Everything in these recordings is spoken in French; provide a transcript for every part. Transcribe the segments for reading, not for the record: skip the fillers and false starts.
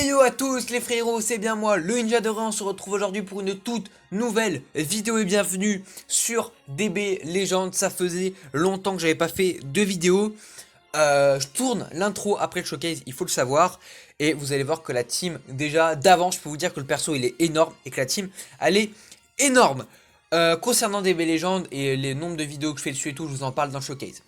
Hey yo à tous les frérots, c'est bien moi, le Ninja de Ray. On se retrouve aujourd'hui pour une toute nouvelle vidéo et bienvenue sur DB Legend. Ça faisait longtemps que j'avais pas fait de vidéo. Je tourne l'intro après le showcase, il faut le savoir. Et vous allez voir que la team, déjà d'avant, je peux vous dire que le perso il est énorme et que la team elle est énorme. Concernant DB Legend et les nombres de vidéos que je fais dessus et tout, je vous en parle dans le showcase.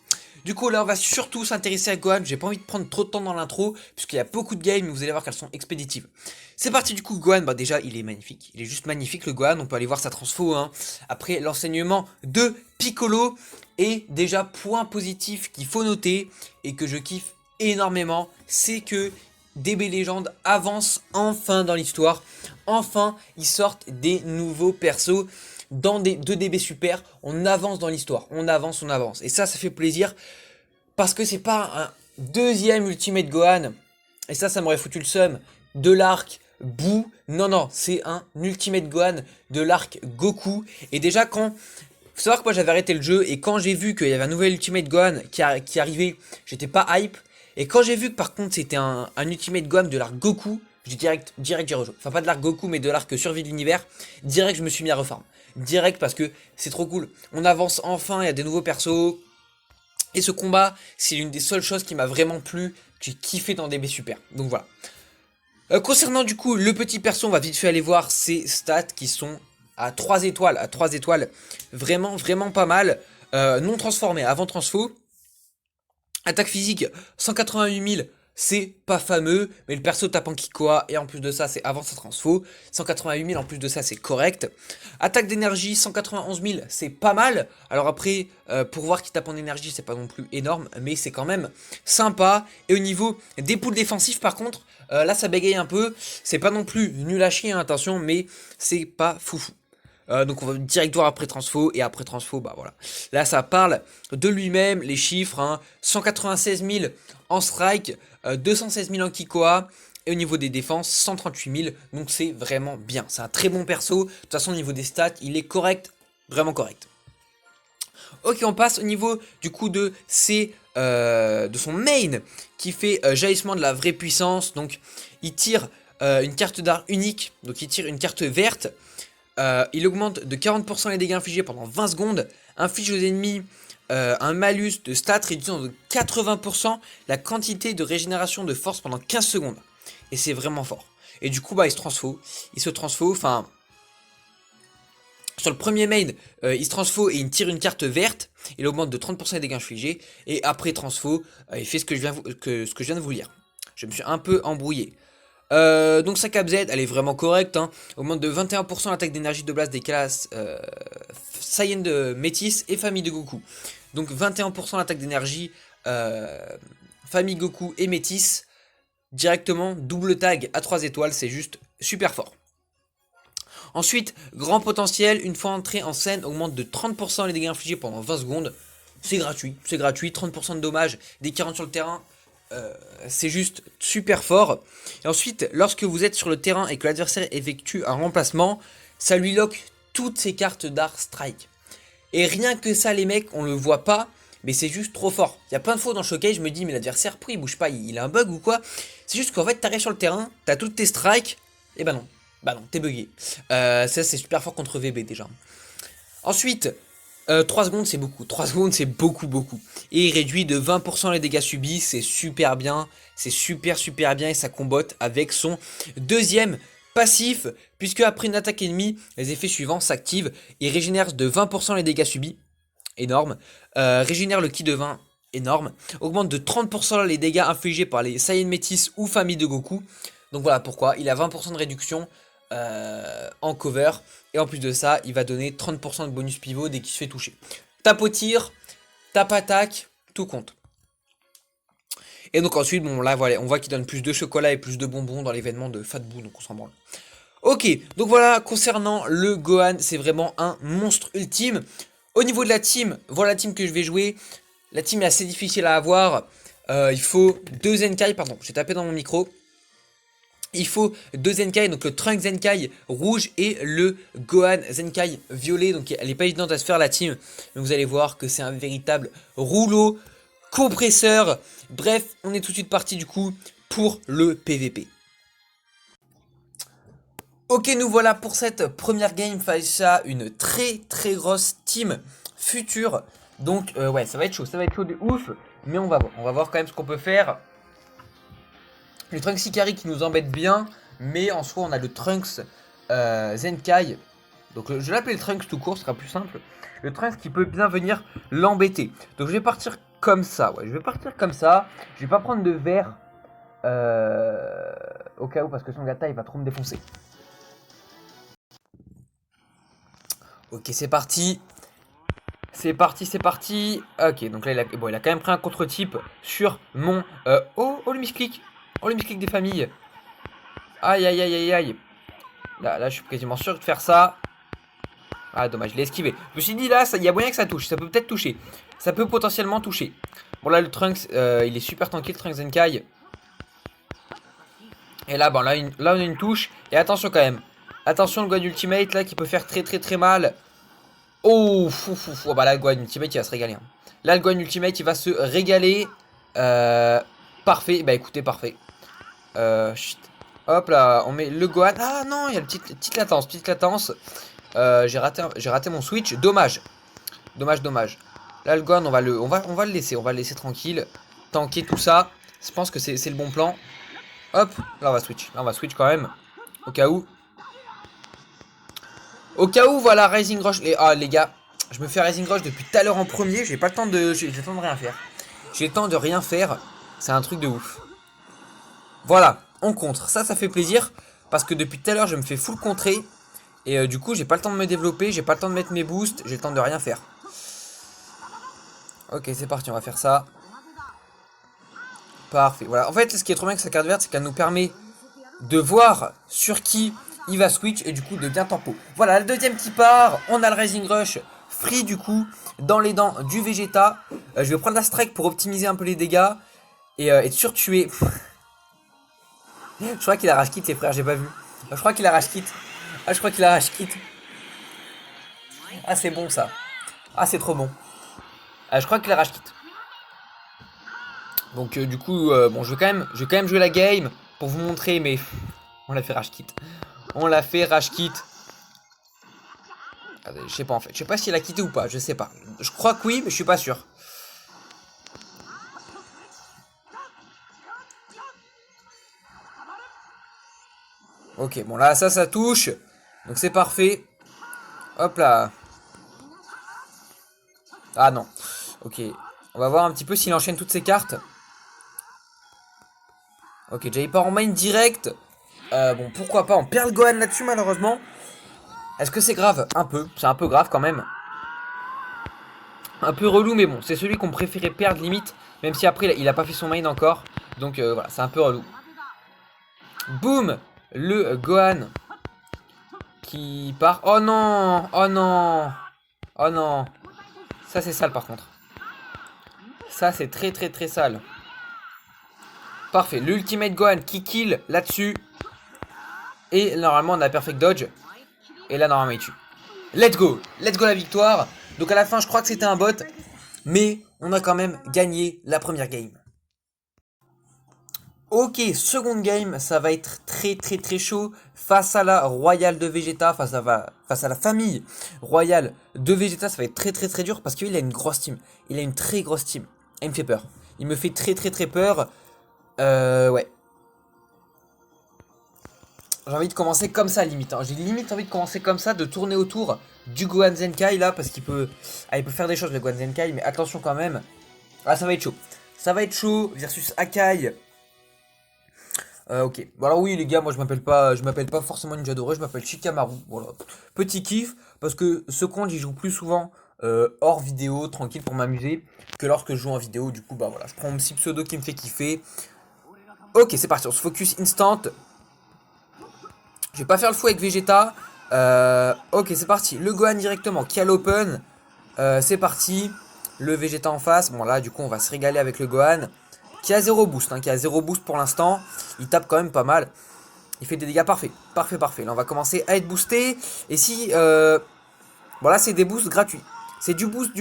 Du coup là on va surtout s'intéresser à Gohan, j'ai pas envie de prendre trop de temps dans l'intro, puisqu'il y a beaucoup de games, mais vous allez voir qu'elles sont expéditives. C'est parti du coup, Gohan, bah déjà il est magnifique, il est juste magnifique le Gohan, on peut aller voir sa transfo, hein. Après l'enseignement de Piccolo, et déjà point positif qu'il faut noter, et que je kiffe énormément, c'est que DB Legend avance enfin dans l'histoire, enfin ils sortent des nouveaux persos. Dans des 2 DB super, on avance dans l'histoire, on avance, et ça fait plaisir, parce que c'est pas un deuxième Ultimate Gohan, et ça m'aurait foutu le seum, de l'arc Boo, non, c'est un Ultimate Gohan de l'arc Goku, et déjà faut savoir que moi j'avais arrêté le jeu, et quand j'ai vu qu'il y avait un nouvel Ultimate Gohan qui arrivait, j'étais pas hype, et quand j'ai vu que par contre c'était un Ultimate Gohan de l'arc Goku, j'ai direct j'ai rejoué. Enfin pas de l'arc Goku mais de l'arc survie de l'univers, direct je me suis mis à refarm. Direct parce que c'est trop cool. On avance enfin, il y a des nouveaux persos. Et ce combat, c'est l'une des seules choses qui m'a vraiment plu, que j'ai kiffé dans DB Super. Donc voilà. Concernant du coup le petit perso, on va vite fait aller voir ses stats qui sont à 3 étoiles. À 3 étoiles, vraiment pas mal. Non transformé, avant transfo. Attaque physique, 188 000, c'est pas fameux, mais le perso tape en Kikoa, et en plus de ça, c'est avant sa transfo. 188 000, en plus de ça, c'est correct. Attaque d'énergie, 191 000, c'est pas mal. Alors après, pour voir qu'il tape en énergie, c'est pas non plus énorme, mais c'est quand même sympa. Et au niveau des poules défensifs, par contre, là, ça bégaye un peu. C'est pas non plus nul à chier, hein, attention, mais c'est pas foufou. Donc on va direct voir après transfo, et après transfo, bah voilà. Là ça parle de lui-même, les chiffres, hein, 196 000 en strike, 216 000 en Kikoa, et au niveau des défenses, 138 000, donc c'est vraiment bien. C'est un très bon perso, de toute façon au niveau des stats, il est correct, vraiment correct. Ok, on passe au niveau du coup de son main, qui fait jaillissement de la vraie puissance, donc il tire une carte d'art unique, donc il tire une carte verte. Il augmente de 40% les dégâts infligés pendant 20 secondes, inflige aux ennemis un malus de stats réduisant de 80% la quantité de régénération de force pendant 15 secondes. Et c'est vraiment fort. Et du coup, bah, il se transfo, enfin... Sur le premier main, il se transfo et il tire une carte verte, il augmente de 30% les dégâts infligés, et après transfo, il fait ce que je viens de vous lire. Je me suis un peu embrouillé. Donc sa cap Z, elle est vraiment correcte, hein. Augmente de 21% l'attaque d'énergie de base des classes Saiyan de Métis et famille de Goku. Donc 21% l'attaque d'énergie famille Goku et Métis. Directement, double tag à 3 étoiles, c'est juste super fort. Ensuite, grand potentiel, une fois entré en scène, augmente de 30% les dégâts infligés pendant 20 secondes. C'est gratuit, 30% de dommages dès qu'il rentre sur le terrain. C'est juste super fort. Et ensuite, lorsque vous êtes sur le terrain et que l'adversaire effectue un remplacement, ça lui lock toutes ses cartes d'art strike. Et rien que ça, les mecs, on le voit pas, mais c'est juste trop fort. Il y a plein de fois dans le showcase, je me dis, mais l'adversaire, pourquoi il bouge pas, il a un bug ou quoi? C'est juste qu'en fait, t'arrives sur le terrain, t'as toutes tes strikes, et bah non, t'es bugué. Ça, c'est super fort contre VB déjà. Ensuite, 3 secondes c'est beaucoup, 3 secondes c'est beaucoup. Et il réduit de 20% les dégâts subis, c'est super bien, c'est super bien, et ça combote avec son deuxième passif, puisque après une attaque ennemie, les effets suivants s'activent. Il régénère de 20% les dégâts subis, énorme, régénère le ki de 20, énorme, augmente de 30% les dégâts infligés par les Saiyan Métis ou famille de Goku. Donc voilà pourquoi, il a 20% de réduction en cover, et en plus de ça il va donner 30% de bonus pivot dès qu'il se fait toucher. Tape au tir, tape attaque, tout compte. Et donc ensuite, bon là voilà, on voit qu'il donne plus de chocolat et plus de bonbons dans l'événement de Fat Boo, donc on s'en branle. Ok, donc voilà, concernant le Gohan, c'est vraiment un monstre ultime. Au niveau de la team, voilà la team que je vais jouer. La team est assez difficile à avoir. Il faut 2 Zenkai, pardon, j'ai tapé dans mon micro. Il faut 2 Zenkai, donc le Trunks Zenkai rouge et le Gohan Zenkai violet. Donc elle n'est pas évidente à se faire la team, mais vous allez voir que c'est un véritable rouleau compresseur. Bref, on est tout de suite parti du coup pour le PVP. Ok, nous voilà pour cette première game face à une très très grosse team future. Donc ouais, ça va être chaud de ouf. Mais on va voir quand même ce qu'on peut faire. Le Trunks Ikari qui nous embête bien. Mais en soi, on a le Trunks Zenkai. Donc je vais l'appeler le Trunks tout court, ce sera plus simple. Le Trunks qui peut bien venir l'embêter. Donc je vais partir comme ça, ouais, je vais partir comme ça. Je vais pas prendre de verre. Au cas où, parce que son gata il va trop me défoncer. Ok, c'est parti. C'est parti, c'est parti. Ok, donc là, il a quand même pris un contre-type sur mon... oh, le misclick. Oh, le misclick des familles. Aïe, aïe, aïe, aïe, aïe. Là, je suis quasiment sûr de faire ça. Ah, dommage, je l'ai esquivé. Je me suis dit, là, il y a moyen que ça touche. Ça peut peut-être toucher. Ça peut potentiellement toucher. Bon, là, le Trunks, il est super tranquille, Trunks Zenkai. Et là, bon, là, on a une touche. Et attention quand même. Attention, le Gohan Ultimate, là, qui peut faire très, très, très mal. Oh, oh, bah là, le Gohan Ultimate, il va se régaler. Hein. Là, le Gohan Ultimate, il va se régaler. Parfait. Bah, écoutez, parfait. Chut. Hop là, on met le Gohan. Ah non, il y a une petite latence. Petite latence. J'ai raté mon switch. Dommage. Dommage. Là, le Gohan, on va le laisser. On va le laisser tranquille. Tanker tout ça. Je pense que c'est le bon plan. Hop. Là, on va switch. Là, on va switch quand même. Au cas où. Au cas où, voilà, Rising Rush. Les gars, je me fais Rising Rush depuis tout à l'heure en premier. J'ai pas le temps de. J'ai le temps de rien faire. J'ai le temps de rien faire. C'est un truc de ouf. Voilà, on contre. Ça fait plaisir. Parce que depuis tout à l'heure, je me fais full contrer. Et du coup, j'ai pas le temps de me développer. J'ai pas le temps de mettre mes boosts. J'ai le temps de rien faire. Ok, c'est parti, on va faire ça. Parfait. Voilà. En fait, ce qui est trop bien avec sa carte verte, c'est qu'elle nous permet de voir sur qui il va switch et du coup de bien tempo. Voilà, le deuxième qui part. On a le Rising Rush free du coup dans les dents du Vegeta. Je vais prendre la strike pour optimiser un peu les dégâts et être sûr de tuer. Je crois qu'il a rage quit les frères, j'ai pas vu. Je crois qu'il a rage quit. Ah, je crois qu'il a rage quit. Ah, c'est bon ça. Ah, c'est trop bon. Ah, je crois qu'il a rage quit. Donc du coup, bon, je vais quand même jouer la game pour vous montrer, mais on l'a fait rage quit. On l'a fait rage quit. Je sais pas en fait. Je sais pas s'il a quitté ou pas. Je sais pas. Je crois que oui, mais je suis pas sûr. Ok, bon là, ça touche. Donc c'est parfait. Hop là. Ah non. Ok. On va voir un petit peu s'il enchaîne toutes ses cartes. Ok, déjà il part en main direct. Bon, pourquoi pas. On perd le Gohan là-dessus malheureusement. Est-ce que c'est grave? Un peu. C'est un peu grave quand même. Un peu relou, mais bon, c'est celui qu'on préférait perdre limite. Même si après, il a pas fait son main encore. Donc voilà, c'est un peu relou. Boum. Le Gohan qui part. Oh non. Oh non. Oh non. Ça, c'est sale par contre. Ça, c'est très très très sale. Parfait. L'Ultimate Gohan qui kill là-dessus. Et normalement, on a Perfect Dodge. Et là, normalement, il tue. Let's go. Let's go la victoire. Donc à la fin, je crois que c'était un bot. Mais on a quand même gagné la première game. Ok, seconde game, ça va être très très très chaud face à la Royale de Vegeta, face à la famille Royale de Vegeta, ça va être très très très dur parce qu'il a une grosse team. Il a une très grosse team. Et il me fait peur. Il me fait très très très peur. Ouais. J'ai envie de commencer comme ça limite. Hein. J'ai limite envie de commencer comme ça, de tourner autour du Gohan Zenkai là, parce qu'il peut... Ah, il peut faire des choses le Gohan Zenkai, mais attention quand même. Ah, ça va être chaud. Ça va être chaud versus Akai. Ok. Bon alors oui les gars, moi je m'appelle pas forcément Ninja Doré, je m'appelle Shikamaru. Voilà. Petit kiff parce que ce compte j'y joue plus souvent hors vidéo, tranquille pour m'amuser, que lorsque je joue en vidéo. Du coup bah voilà, je prends mon petit pseudo qui me fait kiffer. Ok, c'est parti, on se focus instant. Je vais pas faire le fou avec Vegeta. Ok, c'est parti. Le Gohan directement qui a l'open. C'est parti. Le Vegeta en face. Bon là du coup on va se régaler avec le Gohan. Qui a 0 boost, hein, qui a 0 boost pour l'instant. Il tape quand même pas mal. Il fait des dégâts parfaits. Parfait. Là, on va commencer à être boosté. Et si... Voilà, c'est des boosts gratuits. C'est du boost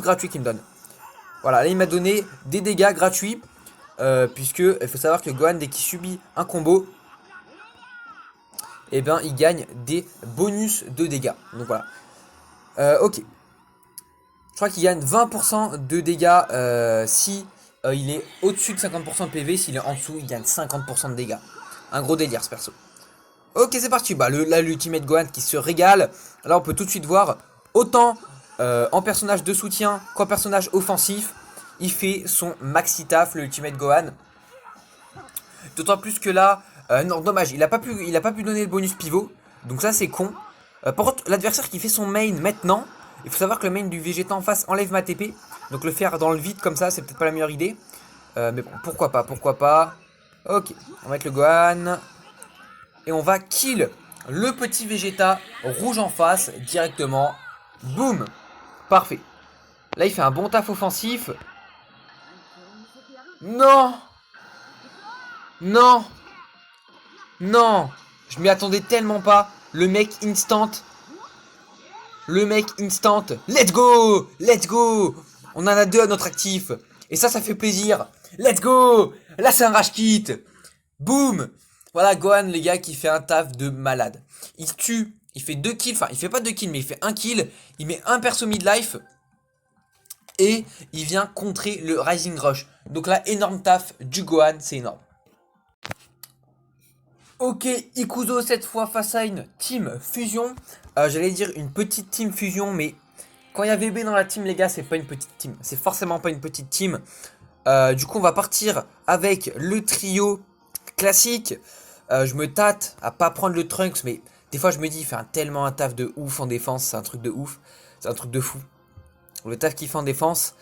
gratuit qu'il me donne. Voilà, là, il m'a donné des dégâts gratuits. Puisque il faut savoir que Gohan, dès qu'il subit un combo, et bien il gagne des bonus de dégâts. Donc voilà. Ok. Je crois qu'il gagne 20% de dégâts si il est au-dessus de 50% de PV. S'il est en dessous, il gagne 50% de dégâts. Un gros délire ce perso. Ok, c'est parti. Bah, là, l'ultimate Gohan qui se régale. Là, on peut tout de suite voir autant en personnage de soutien qu'en personnage offensif. Il fait son maxi taf, le ultimate Gohan. D'autant plus que là, non, dommage, il a pas pu donner le bonus pivot. Donc ça, c'est con. Par contre, l'adversaire qui fait son main maintenant, il faut savoir que le main du Vegeta en face enlève ma TP. Donc le faire dans le vide comme ça, c'est peut-être pas la meilleure idée. Mais bon, pourquoi pas, pourquoi pas. Ok, on va mettre le Gohan. Et on va kill le petit Vegeta rouge en face directement. Boum. Parfait. Là, il fait un bon taf offensif. Non. Non. Non. Je m'y attendais tellement pas. Le mec instant. Le mec instant. Let's go. Let's go. On en a deux à notre actif. Et ça fait plaisir. Let's go. Là, c'est un rage kit. Boum. Voilà Gohan, les gars, qui fait un taf de malade. Il tue, il fait 2 kills, enfin il fait pas 2 kills mais il fait 1 kill. Il met un perso midlife. Et il vient contrer le Rising Rush. Donc là, énorme taf du Gohan, c'est énorme. Ok, Ikuzo cette fois face à une team fusion. J'allais dire une petite team fusion, mais quand il y a VB dans la team, les gars, c'est pas une petite team. C'est forcément pas une petite team. Du coup, on va partir avec le trio classique. Je me tâte à pas prendre le Trunks, mais des fois je me dis, il fait tellement un taf de ouf en défense, c'est un truc de ouf, c'est un truc de fou. Le taf qu'il fait en défense,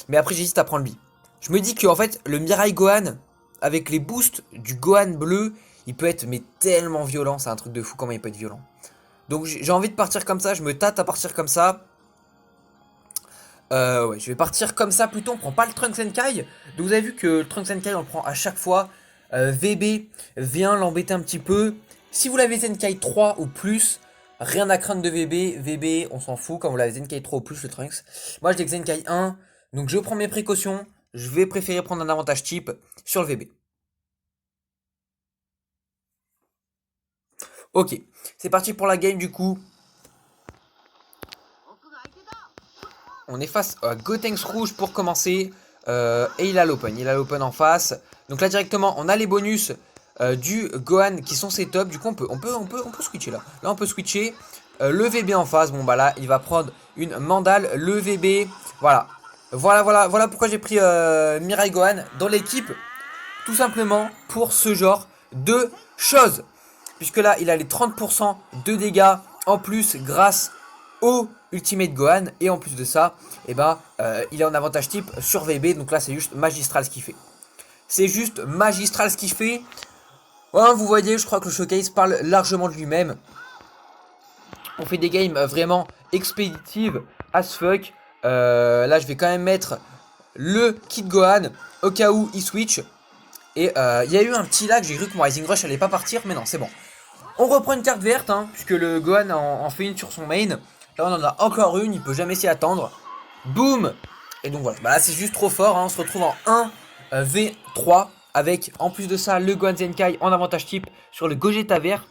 mais après j'hésite à prendre lui. Je me dis que en fait, le Mirai Gohan, avec les boosts du Gohan bleu, il peut être mais tellement violent, c'est un truc de fou comment il peut être violent. Donc j'ai envie de partir comme ça, je me tâte à partir comme ça. Ouais, je vais partir comme ça plutôt, on prend pas le Trunks Senkai. Donc vous avez vu que le Trunks Senkai on le prend à chaque fois. VB vient l'embêter un petit peu. Si vous l'avez Zenkai 3 ou plus, rien à craindre de VB. VB, on s'en fout quand vous l'avez Zenkai 3 ou plus, le Trunks. Moi, je l'ai Zenkai 1, donc je prends mes précautions. Je vais préférer prendre un avantage type sur le VB. Ok, c'est parti pour la game du coup. On est face à Gotenks rouge pour commencer. Et il a l'open. Il a l'open en face. Donc là directement on a les bonus du Gohan qui sont ses tops. Du coup on peut switcher là. Là on peut switcher. Le VB en face. Bon bah là il va prendre une mandale. Le VB. Voilà. Voilà pourquoi j'ai pris Mirai Gohan dans l'équipe. Tout simplement pour ce genre de choses. Puisque là il a les 30% de dégâts en plus grâce au Ultimate Gohan. Et en plus de ça, eh ben, il est en avantage type sur VB. Donc là c'est juste magistral ce qu'il fait. C'est juste magistral ce qu'il fait. Voilà, vous voyez, je crois que le showcase parle largement de lui-même. On fait des games vraiment expéditives as fuck. Là je vais quand même mettre le kit Gohan au cas où il switch. Et il y a eu un petit lag, j'ai cru que mon Rising Rush allait pas partir, mais non, c'est bon. On reprend une carte verte, hein, puisque le Gohan en fait une sur son main. Là on en a encore une, il peut jamais s'y attendre. Boum. Et donc voilà, bah là c'est juste trop fort, hein. On se retrouve en 1v3 avec en plus de ça le Gohan Zenkai en avantage type sur le Gogeta vert,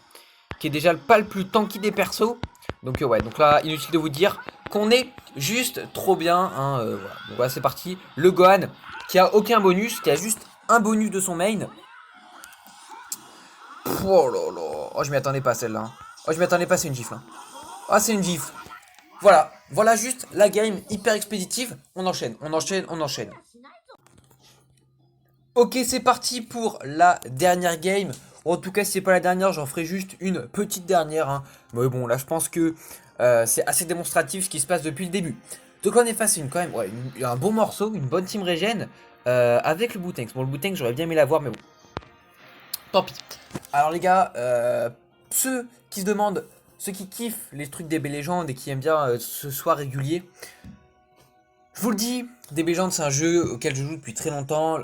qui est déjà pas le plus tanky des persos. Donc ouais, donc là inutile de vous dire qu'on est juste trop bien, hein, voilà. Donc voilà, c'est parti. Le Gohan qui a aucun bonus, qui a juste un bonus de son main. Oh là là. Oh, je m'y attendais pas celle-là. Oh, je m'y attendais pas, c'est une gifle. Hein. Ah, c'est une gifle. Voilà juste la game hyper expéditive. On enchaîne. Ok, c'est parti pour la dernière game. En tout cas, si c'est pas la dernière, j'en ferai juste une petite dernière. Hein. Mais bon, là, je pense que c'est assez démonstratif ce qui se passe depuis le début. Donc on est face à quand même, ouais, un bon morceau, une bonne team régène avec le Bootenks. Bon, le Bootenks, j'aurais bien aimé l'avoir, mais bon. Tant pis. Alors les gars, ceux qui se demandent, ceux qui kiffent les trucs DB Legends et qui aiment bien ce soir régulier, je vous le dis, DB Legends c'est un jeu auquel je joue depuis très longtemps.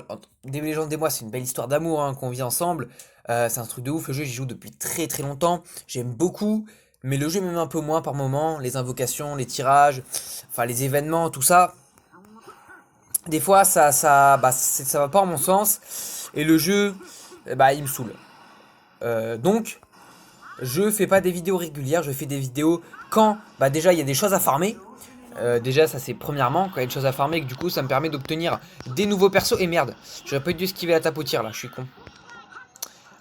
DB Legends et moi c'est une belle histoire d'amour hein, qu'on vit ensemble. C'est un truc de ouf, le jeu j'y joue depuis très très longtemps. J'aime beaucoup, mais le jeu m'aime un peu moins par moment. Les invocations, les tirages, enfin les événements, tout ça. Des fois ça va pas en mon sens. Et le jeu, bah il me saoule. Donc, je fais pas des vidéos régulières, je fais des vidéos quand bah déjà il y a des choses à farmer. Déjà ça c'est premièrement quand il y a des choses à farmer, que du coup ça me permet d'obtenir des nouveaux persos. Et merde, j'aurais pas dû esquiver la tapotière là, je suis con.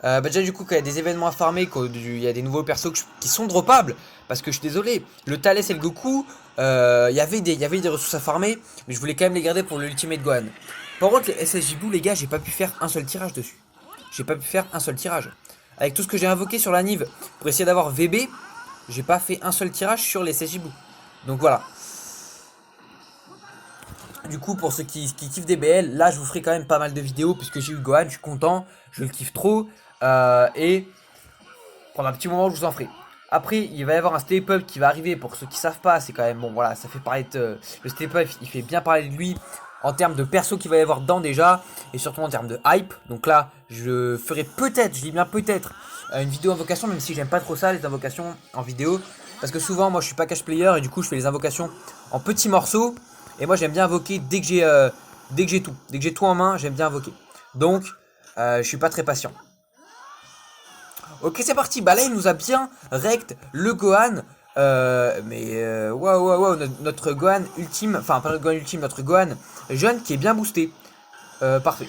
Bah déjà du coup quand il y a des événements à farmer, quand il y a des nouveaux persos qui sont droppables, parce que je suis désolé, le Thalès et le Goku, il y avait des ressources à farmer, mais je voulais quand même les garder pour l'Ultimate Gohan. Par contre les SSJ Blue les gars, j'ai pas pu faire un seul tirage dessus. J'ai pas pu faire un seul tirage. Avec tout ce que j'ai invoqué sur la Nive pour essayer d'avoir VB, j'ai pas fait un seul tirage sur les SSJ Blue. Donc voilà. Du coup, pour ceux qui kiffent DBL, là je vous ferai quand même pas mal de vidéos puisque j'ai eu Gohan, je suis content, je le kiffe trop. Et pendant un petit moment, je vous en ferai. Après, il va y avoir un step up qui va arriver. Pour ceux qui savent pas, c'est quand même bon. Voilà, ça fait parler de le step up. Il fait bien parler de lui en termes de perso qu'il va y avoir dedans déjà, et surtout en termes de hype. Donc là, je ferai peut-être, je dis bien peut-être, une vidéo invocation, même si j'aime pas trop ça les invocations en vidéo, parce que souvent, moi, je suis pas cash player et du coup, je fais les invocations en petits morceaux. Et moi, j'aime bien invoquer dès que j'ai tout, dès que j'ai tout en main, j'aime bien invoquer. Donc, je suis pas très patient. Ok, c'est parti. Bah là, il nous a bien rect le Gohan. Waouh, waouh, waouh. Notre Gohan ultime, enfin, pas notre Gohan ultime, notre Gohan jeune qui est bien boosté. Parfait.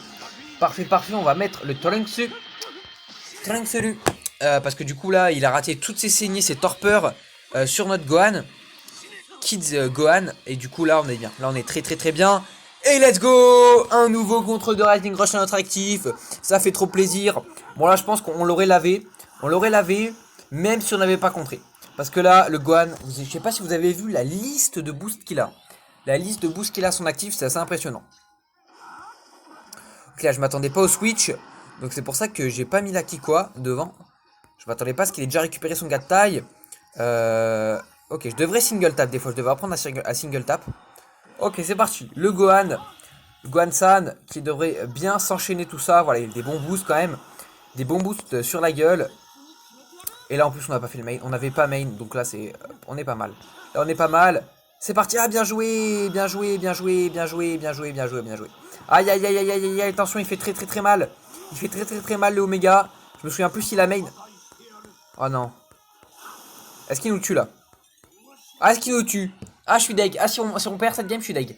Parfait, parfait. On va mettre le Trunks. Trunks. Parce que du coup, là, il a raté toutes ses saignées, ses torpeurs sur notre Gohan. Kids Gohan. Et du coup, là, on est bien. Là, on est très, très, très bien. Et let's go! Un nouveau contrôle de Lightning Rush à notre actif. Ça fait trop plaisir. Bon, là, je pense qu'on l'aurait lavé. On l'aurait lavé, même si on n'avait pas contré. Parce que là, le Gohan, je sais pas si vous avez vu la liste de boosts qu'il a. La liste de boosts qu'il a à son actif, c'est assez impressionnant. Donc là, je m'attendais pas au switch. Donc c'est pour ça que j'ai pas mis la Kikwa devant. Je m'attendais pas à ce qu'il ait déjà récupéré son gars de taille. Ok, je devrais single tap des fois. Je devrais apprendre à single tap. Ok, c'est parti. Le Gohan-san qui devrait bien s'enchaîner tout ça. Voilà, il y a des bons boosts quand même. Des bons boosts sur la gueule. Et là en plus on n'a pas fait le main, on n'avait pas main, donc là c'est, on est pas mal. Là on est pas mal. C'est parti, ah bien joué, bien joué, bien joué, bien joué, bien joué, bien joué, bien joué. Aïe aïe aïe aïe aïe aïe, attention il fait très très très mal. Il fait très très très mal le Omega. Je me souviens plus s'il a main. Oh non. Est-ce qu'il nous tue là? Ah est-ce qu'il nous tue? Ah je suis deg, ah si on perd cette game je suis deg.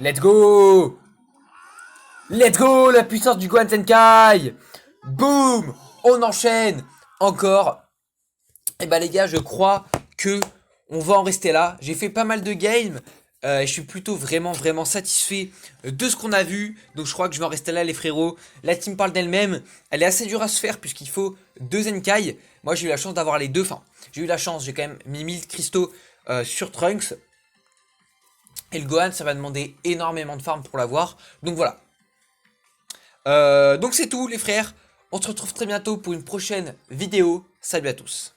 Let's go! Let's go, la puissance du Gohan Senkai. Boum. On enchaîne encore. Et bah les gars, je crois que on va en rester là. J'ai fait pas mal de games. Je suis plutôt vraiment satisfait de ce qu'on a vu. Donc je crois que je vais en rester là les frérots. La team parle d'elle-même. Elle est assez dure à se faire puisqu'il faut 2 Zenkai. Moi j'ai eu la chance d'avoir les deux. Enfin, j'ai eu la chance, j'ai quand même mis 1000 cristaux sur Trunks. Et le Gohan, ça va demander énormément de farm pour l'avoir. Donc voilà. Donc c'est tout les frères. On se retrouve très bientôt pour une prochaine vidéo. Salut à tous.